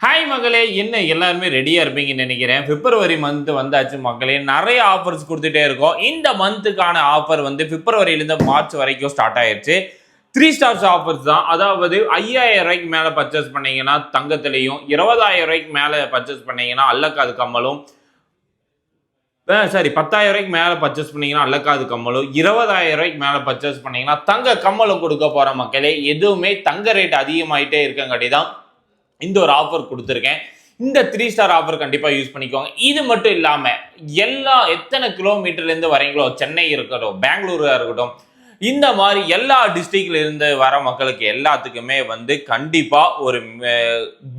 Hi மகளே, என்ன எல்லாருமே ரெடியா இருப்பீங்கன்னு நினைக்கிறேன். பிப்ரவரி மந்த் வந்தாச்சு மகளே. நிறைய ஆஃபர்ஸ் குடுத்துட்டே இருக்கோம். இந்த மந்த்துக்கான ஆஃபர் வந்து பிப்ரவரியிலிருந்து மார்ச் வரைக்கும் ஸ்டார்ட் ஆயிருச்சு. 3 ஸ்டார்ஸ் ஆஃபர்ஸ் தான். அதாவது ரூ. 5000 மேல பர்ச்சேஸ் பண்ணீங்கன்னா தங்கத்திலயும், ரூ. 20,000 மேல பர்ச்சேஸ் பண்ணீங்கன்னா அல்லக்காது கம்மலும், சாரி ரூ. 10,000 மேல பர்ச்சேஸ் பண்ணீங்கன்னா அல்லக்காது கம்மலும், ரூ. 20,000 மேல பர்ச்சேஸ் பண்ணீங்கன்னா தங்க கம்மலும் கொடுக்க போற மக்களே. எதுவுமே தங்க ரேட் அதிகமாயிட்டே இருக்கங்காட்டி தான் இந்த ஒரு ஆஃபர் கொடுத்துருக்கேன். இந்த 3 ஸ்டார் ஆஃபர் கண்டிப்பா யூஸ் பண்ணிக்கோங்க. இது மட்டும் இல்லாம எத்தனை கிலோமீட்டர்ல இருந்து வரீங்களோ, சென்னை இருக்கட்டும், பெங்களூரா இருக்கட்டும், இந்த மாதிரி எல்லா டிஸ்ட்ரிக்ட்ல இருந்து வர மக்களுக்கு எல்லாத்துக்குமே வந்து கண்டிப்பா ஒரு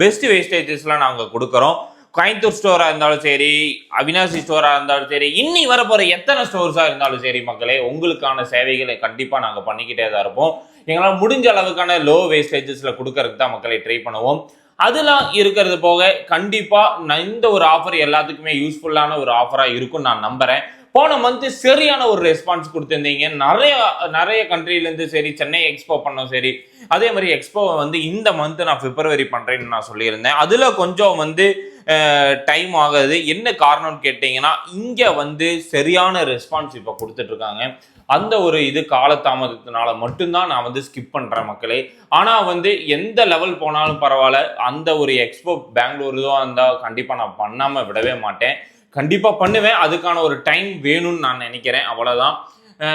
பெஸ்ட் வேஸ்டேஜஸ்லாம் நாங்க கொடுக்குறோம். கோயம்புத்தூர் ஸ்டோரா இருந்தாலும் சரி, அவினாசி ஸ்டோரா இருந்தாலும் சரி, இன்னி வரப்போற எத்தனை ஸ்டோர்ஸா இருந்தாலும் சரி மக்களே, உங்களுக்கான சேவைகளை கண்டிப்பா நாங்க பண்ணிக்கிட்டே தான் இருப்போம். எங்களால் முடிஞ்ச அளவுக்கான லோ வேஸ்டேஜஸ்ல கொடுக்கறதுக்கு தான் மக்களை ட்ரை பண்ணுவோம். அதெல்லாம் இருக்கிறது போக கண்டிப்பா இந்த ஒரு ஆஃபர் எல்லாத்துக்குமே யூஸ்ஃபுல்லான ஒரு ஆஃபரா இருக்கும் நான் நம்புறேன். போன மந்த் சரியான ஒரு ரெஸ்பான்ஸ் கொடுத்திருந்தீங்க. நிறைய நிறைய கண்ட்ரிலேருந்து சரி, சென்னை எக்ஸ்போ பண்ணோம் சரி, அதே மாதிரி எக்ஸ்போ வந்து இந்த மந்த் நான் பிப்ரவரி பண்றேன்னு நான் சொல்லியிருந்தேன். அதுல கொஞ்சம் வந்து டைம் ஆகுது. என்ன காரணம்னு கேட்டீங்கன்னா, இங்க வந்து சரியான ரெஸ்பான்ஸ் இப்போ கொடுத்துட்டு இருக்காங்க. அந்த ஒரு இது காலதாமதத்தினால மட்டும்தான் நான் வந்து ஸ்கிப் பண்றேன் மக்களே. ஆனா வந்து எந்த லெவல் போனாலும் பரவாயில்ல, அந்த ஒரு எக்ஸ்போ பெங்களூர் தான் இருந்தா கண்டிப்பா நான் பண்ணாம விடவே மாட்டேன். கண்டிப்பா பண்ணுவேன். அதுக்கான ஒரு டைம் வேணும்னு நான் நினைக்கிறேன். அவ்வளவுதான்.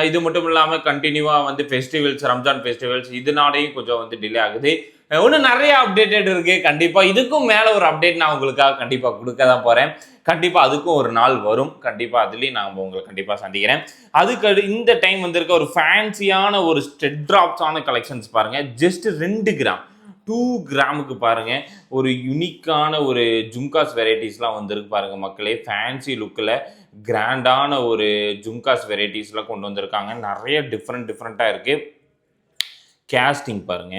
இது மட்டும் இல்லாம கண்டினியூவா வந்து ஃபெஸ்டிவல்ஸ், ரம்ஜான் ஃபெஸ்டிவல்ஸ் இதனாலேயும் கொஞ்சம் வந்து டிலே ஆகுது. இன்னும் நிறைய அப்டேட்டட் இருக்கு. கண்டிப்பா இதுக்கும் மேல ஒரு அப்டேட் நான் உங்களுக்காக கண்டிப்பா கொடுக்க தான் போறேன். கண்டிப்பா அதுக்கும் ஒரு நாள் வரும். கண்டிப்பா அதுலயும் நான் உங்களை கண்டிப்பா சந்திக்கிறேன். அதுக்கு இந்த டைம் வந்திருக்க ஒரு ஃபேன்சியான ஒரு ஸ்டெட் டிராப்ஸான கலெக்ஷன்ஸ் பாருங்க. ஜஸ்ட் 2 கிராம் 2 கிராமுக்கு பாருங்க, ஒரு யுனிக்கான ஒரு ஜும்காஸ் வெரைட்டிஸ்லாம் வந்திருக்கு பாருங்க மக்களே. ஃபேன்சி லுக்கில் கிராண்டான ஒரு ஜும்காஸ் வெரைட்டிஸ்லாம் கொண்டு வந்திருக்காங்க. நிறைய டிஃப்ரெண்ட்டாக இருக்குது. கேஸ்டிங் பாருங்க,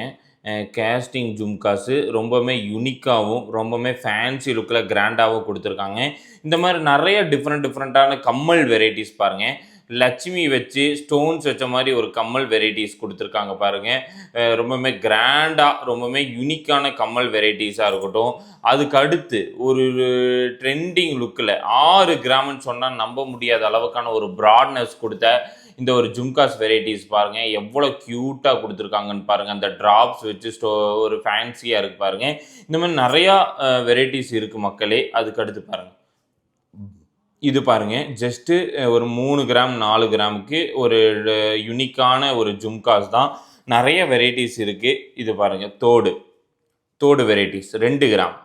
கேஸ்டிங் ஜும்காஸு ரொம்பவுமே யூனிக்காகவும் ரொம்பவுமே ஃபேன்சி லுக்கில் கிராண்டாகவும் கொடுத்துருக்காங்க. இந்த மாதிரி நிறைய டிஃப்ரெண்ட்டான கம்மல் வெரைட்டிஸ் பாருங்கள். லட்சுமி வச்சு ஸ்டோன்ஸ் வச்ச மாதிரி ஒரு கம்மல் வெரைட்டிஸ் கொடுத்துருக்காங்க பாருங்கள். ரொம்பவுமே கிராண்டாக ரொம்பவுமே யூனிக்கான கம்மல் வெரைட்டிஸாக இருக்கட்டும். அதுக்கு அடுத்து ஒரு ட்ரெண்டிங் லுக்கில் 6 கிராம்னு சொன்னால் நம்ப முடியாத அளவுக்கான ஒரு ப்ராட்னஸ் கொடுத்த இந்த ஒரு ஜும்காஸ் வெரைட்டிஸ் பாருங்க, எவ்வளோ க்யூட்டாக கொடுத்துருக்காங்கன்னு பாருங்க. அந்த டிராப்ஸ் வச்சு ஒரு ஃபேன்சியாக இருக்கு பாருங்க. இந்த மாதிரி நிறையா வெரைட்டிஸ் இருக்கு மக்களே. அதுக்கு அடுத்து பாருங்க, இது பாருங்க, ஜஸ்ட்டு ஒரு 3 கிராம் 4 கிராமுக்கு ஒரு யுனிக்கான ஒரு ஜும்காஸ் தான். நிறைய வெரைட்டிஸ் இருக்கு. இது பாருங்க, தோடு வெரைட்டிஸ் 2 கிராம்,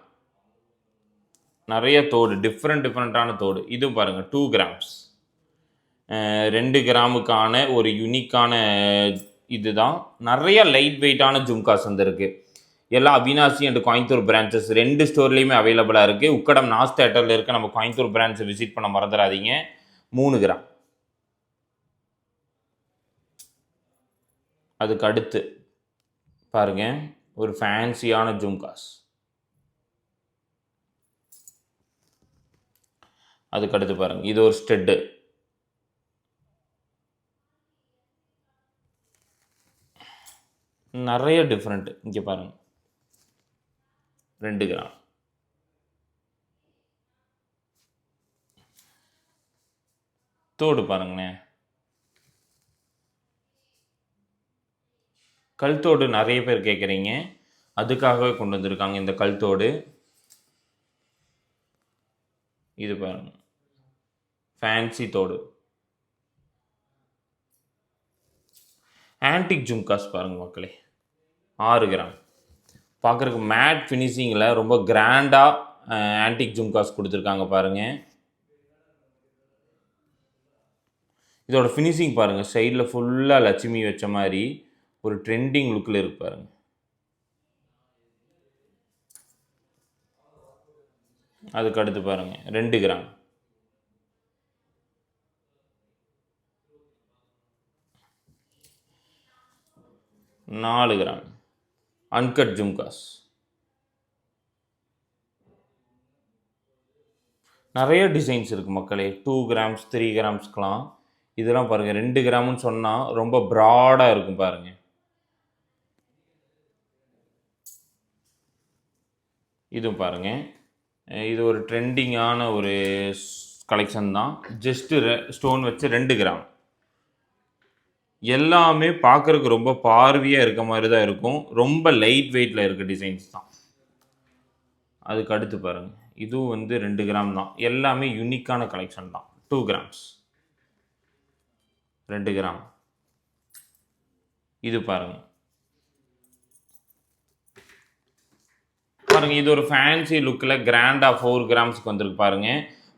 நிறைய தோடு, டிஃப்ரெண்ட்டான தோடு. இது பாருங்க 2 கிராம்ஸ், 2 கிராமுக்கான ஒரு யூனிக்கான இதுதான். நிறைய லைட் வெயிட்டான ஜும்காஸ் வந்துருக்கு. எல்லாம் அவினாசி அண்ட் கோயம்புத்தூர் பிரான்ச்சஸ் 2 ஸ்டோர்லேயுமே அவைலபிளாக இருக்குது. உக்கடம் நாஸ் தேட்டரில் இருக்க நம்ம கோயம்புத்தூர் பிரான்ச்சை விசிட் பண்ண மறந்துடாதீங்க. 3 கிராம். அதுக்கு அடுத்து பாருங்க, ஒரு ஃபேன்சியான ஜும்காஸ். அதுக்கு அடுத்து பாருங்க, இது ஒரு ஸ்டெட்டு. நிறைய டிஃப்ரெண்ட். இங்கே பாருங்க, 2 கிராம். தோடு பாருங்களேன், கல்தோடு நிறைய பேர் கேட்குறீங்க, அதுக்காகவே கொண்டு வந்திருக்காங்க இந்த கல்தோடு. இது பாருங்க, ஃபேன்சி தோடு. ஆன்டிக் ஜும்காஸ் பாருங்க மக்களே, 6 கிராம். பார்க்குறதுக்கு மேட் ஃபினிஷிங்கில் ரொம்ப கிராண்டாக ஆன்டிக் ஜும்காஸ் கொடுத்துருக்காங்க பாருங்கள். இதோட ஃபினிஷிங் பாருங்கள், சைடில் ஃபுல்லாக லட்சுமி வச்ச மாதிரி ஒரு ட்ரெண்டிங் லுக்கில் இருக்கு பாருங்கள். அதுக்கு அடுத்து பாருங்கள், 2 கிராம். நாலு கிராம் அன்கட் ஜும்காஸ். நிறைய டிசைன்ஸ் இருக்குது மக்களே. 2 கிராம்ஸ் 3 கிராம்ஸ்க்கெலாம் இதெல்லாம் பாருங்கள். 2 கிராம்னு சொன்னால் ரொம்ப ப்ராடாக இருக்கும் பாருங்கள். இது பாருங்க, இது ஒரு ட்ரெண்டிங்கான ஒரு கலெக்ஷன் தான். ஜஸ்ட் ஸ்டோன் வச்சு 2 கிராம். எல்லாமே பார்க்கறதுக்கு ரொம்ப பார்வையாக இருக்க மாதிரி தான் இருக்கும். ரொம்ப லைட் வெயிட்டில் இருக்க டிசைன்ஸ் தான். அதுக்கு அடுத்து பாருங்க, இதுவும் வந்து 2 கிராம் தான். எல்லாமே யூனிக்கான கலெக்ஷன் தான். 2 கிராம்ஸ், 2 கிராம். இது பாருங்க பாருங்க, இது ஒரு ஃபேன்சி லுக்கில் கிராண்டாக 4 கிராம்ஸ்க்கு வந்திருக்கு பாருங்க.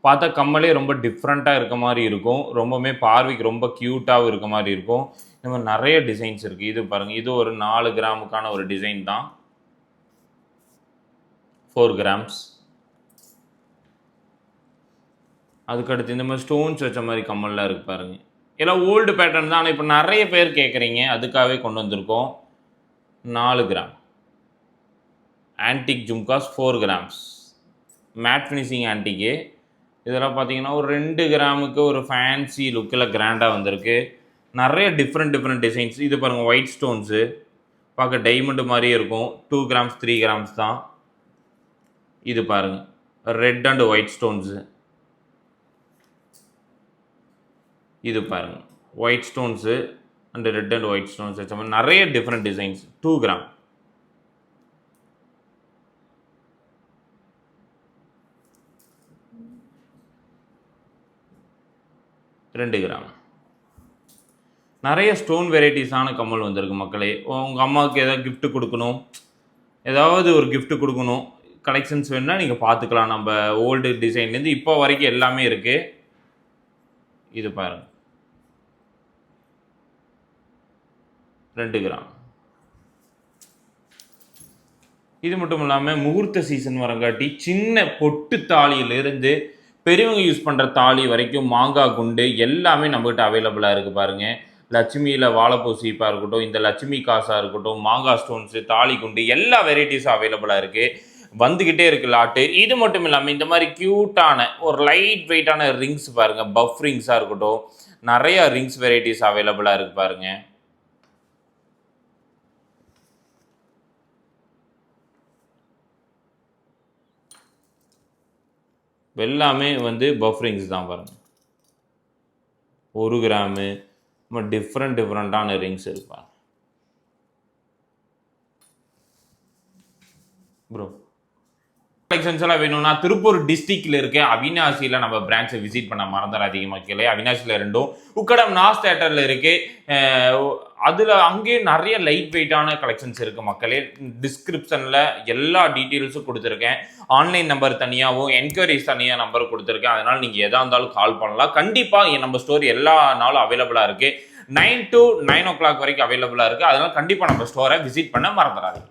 பார்த்தா கம்மலே ரொம்ப டிஃப்ரெண்ட்டாக இருக்க மாதிரி இருக்கும். ரொம்பவுமே பார்வைக்கு ரொம்ப க்யூட்டாகவும் இருக்க மாதிரி இருக்கும். இந்த மாதிரி நிறைய டிசைன்ஸ் இருக்குது. இது பாருங்கள், இது ஒரு 4 கிராமுக்கான ஒரு டிசைன் தான். 4 கிராம்ஸ். அதுக்கடுத்து இந்த மாதிரி ஸ்டோன்ஸ் வச்ச மாதிரி கம்மல்லாம் இருக்குது பாருங்கள். எல்லாம் ஓல்டு பேட்டர்ன் தான். ஆனால் இப்போ நிறைய பேர் கேட்குறீங்க, அதுக்காகவே கொண்டு வந்திருக்கோம். 4 gram antique jhumkas 4 grams matte finishing antique. இதெல்லாம் பார்த்தீங்கன்னா ஒரு 2 கிராமுக்கு ஒரு ஃபேன்சி லுக்கில் கிராண்டாக வந்திருக்கு. நிறைய டிஃப்ரெண்ட் டிசைன்ஸ். இது பாருங்கள், ஒயிட் ஸ்டோன்ஸு பார்க்க டைமண்டு மாதிரியே இருக்கும். 2 கிராம்ஸ் 3 கிராம்ஸ் தான். இது பாருங்கள், ரெட் அண்ட் ஒயிட் ஸ்டோன்ஸு. இது பாருங்கள், white stones and red and white stones வச்ச மாதிரி நிறைய டிஃப்ரெண்ட் டிசைன்ஸ். 2 கிராம். ரெண்டு கிராம். நிறைய ஸ்டோன் வெரைட்டிஸான கம்மல் வந்திருக்கு மக்களே. உங்கள் அம்மாவுக்கு ஏதாவது கிஃப்ட் கொடுக்கணும், ஏதாவது ஒரு கிஃப்ட் கொடுக்கணும், கலெக்ஷன்ஸ் வேணுன்னா நீங்கள் பார்த்துக்கலாம். நம்ம ஓல்டு டிசைன்லேருந்து இப்போ வரைக்கும் எல்லாமே இருக்குது. இது பாருங்கள், 2 கிராம். இது மட்டும் இல்லாமல் முகூர்த்த சீசன் வரங்காட்டி சின்ன பொட்டு தாலியிலிருந்து பெரியவங்க யூஸ் பண்ணுற தாலி வரைக்கும் மாங்காய் குண்டு எல்லாமே நம்மகிட்ட அவைலபிளாக இருக்குது பாருங்கள். லட்சுமியில் வாழைப்பூ சீப்பாக இருக்கட்டும், இந்த லட்சுமி காசாக இருக்கட்டும், மாங்காய் ஸ்டோன்ஸு, தாலி குண்டு எல்லா வெரைட்டிஸும் அவைலபிளாக இருக்குது. வந்துக்கிட்டே இருக்குது லாட்டு. இது மட்டும் இல்லாமல் இந்த மாதிரி க்யூட்டான ஒரு லைட் வெயிட்டான ரிங்ஸ் பாருங்கள், பஃப் ரிங்ஸாக இருக்கட்டும், நிறையா ரிங்ஸ் வெரைட்டிஸ் அவைலபிளாக இருக்குது பாருங்கள். எல்லாமே வந்து பஃப் ரிங்ஸ் தான் பாருங்கள். 1 கிராமு டிஃப்ரெண்ட்டான ரிங்ஸ் இருப்பாங்க ப்ரோ. கலெக்ஷன்ஸ் எல்லாம் வேணும்னா திருப்பூர் டிஸ்ட்ரிக்ட்ல இருக்க அவினாசியில் நம்ம பிரான்ச்சை விசிட் பண்ண மறந்துடாதீங்க மக்களே. அவினாசியில் 2, உக்கடம் நாஸ் தேட்டரில் இருக்கு. அதில் அங்கேயும் நிறைய லைட் வெயிட்டான கலெக்ஷன்ஸ் இருக்குது மக்களே. டிஸ்கிரிப்ஷனில் எல்லா டீட்டெயில்ஸும் கொடுத்துருக்கேன். ஆன்லைன் நம்பர் தனியாகவும் என்கொயரிஸ் தனியாக நம்பர் கொடுத்துருக்கேன். அதனால் நீங்கள் எதாக இருந்தாலும் கால் பண்ணலாம். கண்டிப்பாக நம்ம ஸ்டோர் எல்லா நாளும் அவைலபிளாக இருக்குது. 9 to 9 o'clock வரைக்கும் அவைலபிளாக இருக்குது. அதனால் கண்டிப்பாக நம்ம ஸ்டோரை விசிட் பண்ண மறந்துடாதீங்க.